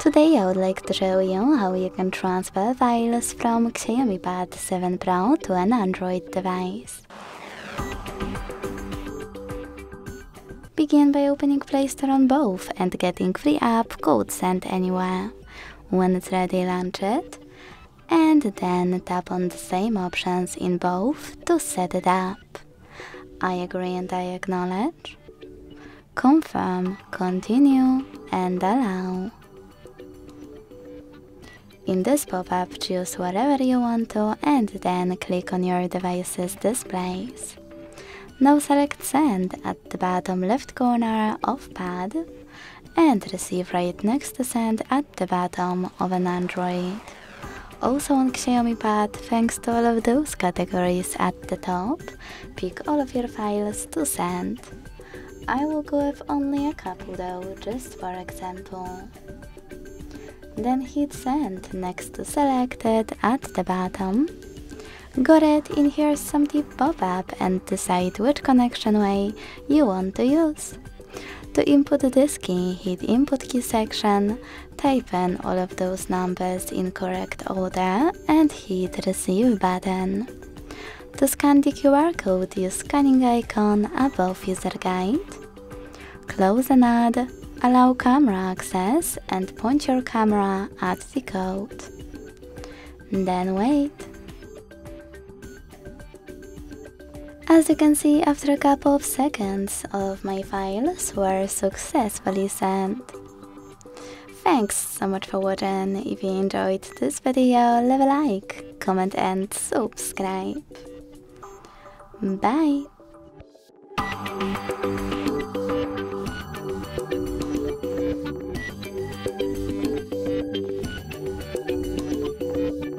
Today I would like to show you how you can transfer files from XIAOMI Pad 7 Pro to an Android device. Begin by opening Play Store on both and getting free app Code Send Anywhere. When it's ready, launch it, and then tap on the same options in both to set it up. I agree and I acknowledge. Confirm, continue, and allow. In this pop-up, choose whatever you want to and then click on your device's displays. Now select Send at the bottom left corner of Pad and Receive right next to Send at the bottom of an Android. Also on XIAOMI Pad, thanks to all of those categories at the top, pick all of your files to send. I will go with only a couple though, just for example. Then hit Send next to Selected at the bottom. Go ahead in here's some tip pop-up and decide which connection way you want to use. To input this key, hit Input Key section, type in all of those numbers in correct order and hit Receive button. To scan the QR code, use scanning icon above User Guide. Close an ad, allow camera access and point your camera at the code. Then wait. As you can see, after a couple of seconds, all of my files were successfully sent. Thanks so much for watching. If you enjoyed this video, leave a like, comment and subscribe. Bye!